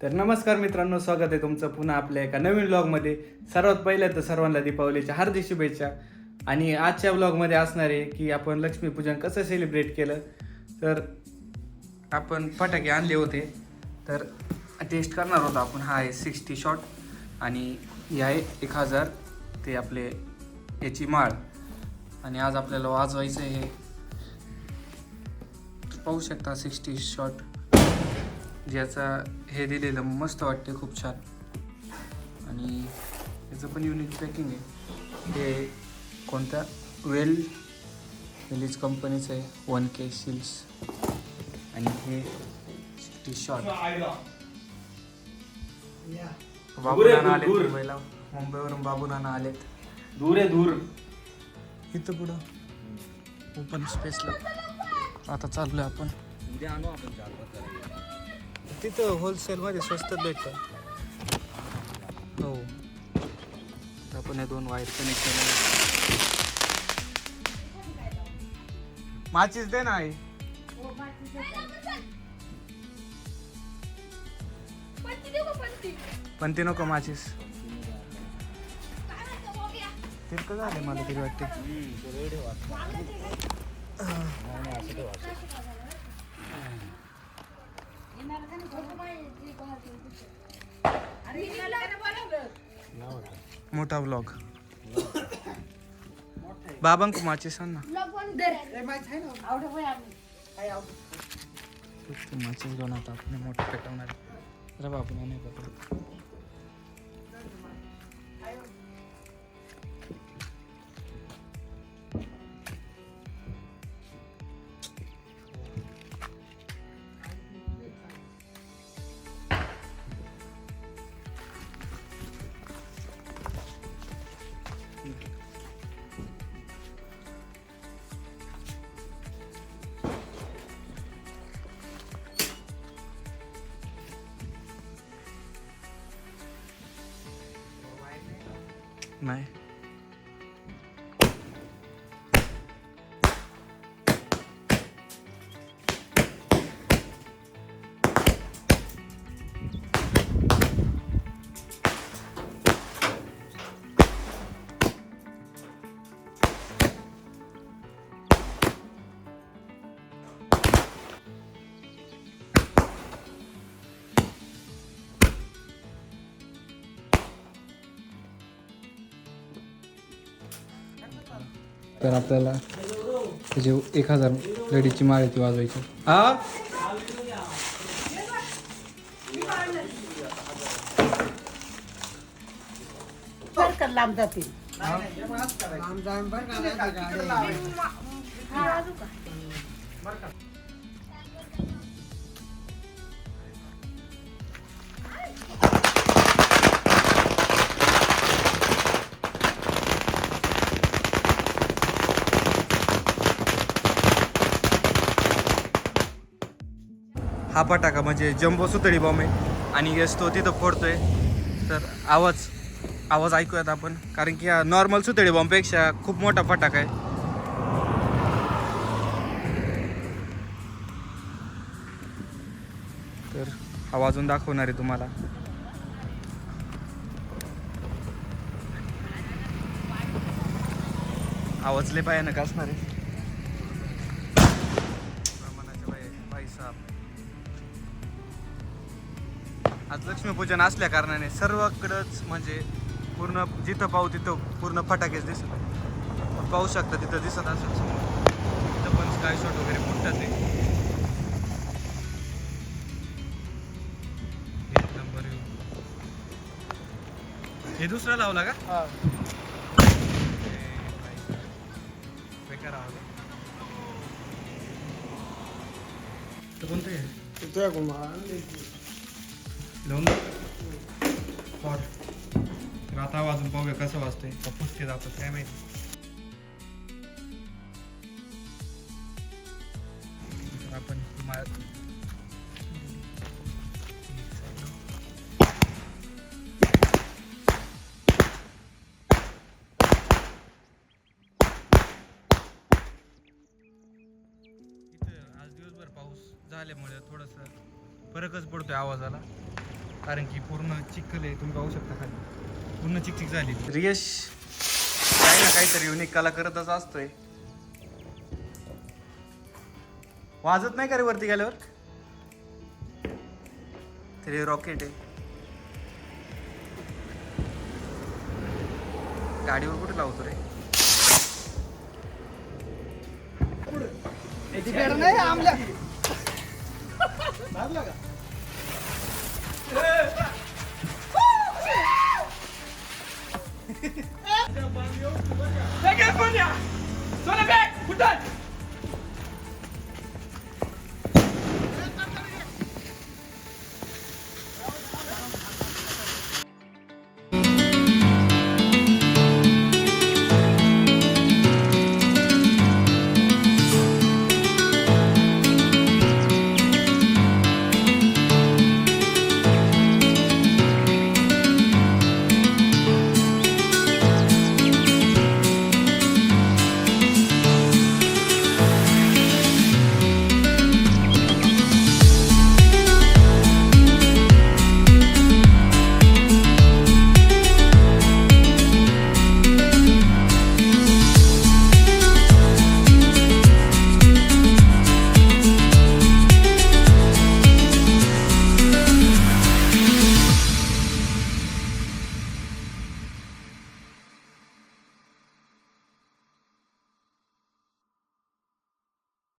तर नमस्कार मित्रांनो, स्वागत आहे तुमचं पुन्हा आपल्या एका नवीन व्लॉगमध्ये. सर्वात पहिले तर सर्वांना दीपावलीच्या हार्दिक शुभेच्छा. आणि आजच्या व्लॉगमध्ये असणार आहे की आपण लक्ष्मीपूजन कसं सेलिब्रेट केलं. तर आपण फटाके आणले होते, तर टेस्ट करणार होतो आपण. हा आहे 60 शॉट आणि हे आहे 1000 ते आपले याची माळ. आणि आज आपल्याला वाजवायचं हे पाहू शकता 60 शॉट, ज्याचा हे दिलेलं मस्त वाटते, खूप छान. आणि याचं पण युनिक पॅकिंग आहे. हे कोणत्या वेलीज कंपनीचं आहे, 1K सील्स. आणि हे 60 शॉट बाबूनाना आले मुंबईला. मुंबईवरून बाबूनाना आलेत. दूर आहे दूर. इथं पुढं ओपन स्पेसला आता चाललोय आपण. उद्या आणू आपण 4-5 करायला. तिथं होलसेलमध्ये स्वस्त भेटतं. हो, आपण हे 2 वायर कनेक्ट केले. माचीस दे ना आई. पंती नको, माचीस. तिरकं झालं मला तरी वाटते. मोठा व्लॉग. बाबांक माचीस आण ना. माचीस घेऊन आता आपण मोठं पेटवणार. जरा बाबू नाही पेटवलं. नाही, तर आपल्याला त्याची 1000 लेडीजची माळ ती वाजवायची. हा, लांब जातील. हा फटाका म्हणजे जम्बो सुतळी बॉम्ब आहे. आणि यस तो तिथं फोडतोय. तर आवाज ऐकूयात आपण, कारण की हा नॉर्मल सुतळी बॉम्बपेक्षा खूप मोठा फटाका आहे. तर हा वाजून दाखवणार आहे तुम्हाला. आवाज लय भयानक असणार आहे. आज लक्ष्मीपूजन असल्या कारणाने सर्वकडंच म्हणजे पूर्ण जिथं पाहू तिथं पूर्ण फटाकेच दिसत आहे. पाहू शकता तिथं दिसत असेल समोर. तिथं पण स्काय शॉट वगैरे मोठ्याच आहे. एक नंबर. हे दुसरा लावला का? बेकार आवाज. तर कोणतं आहे? लावून तर आता वाजून पाहूया कसं वाजतंय. पुसते जातात काय माहिती. तर आपण आज दिवसभर पाऊस झाल्यामुळे थोडंसं फरकच पडतोय आवाजाला. कारण की पूर्ण चिखल आहे, तुम्ही पाहू शकता खाली पूर्ण चिकचिक झाली. रियश काही ना काहीतरी युनिक कला करतच असतोय. वाजत नाही का रे वरती गेल्यावर? तरी रॉकेट आहे. गाडीवर कुठे लावतो रे? नाही आमल्या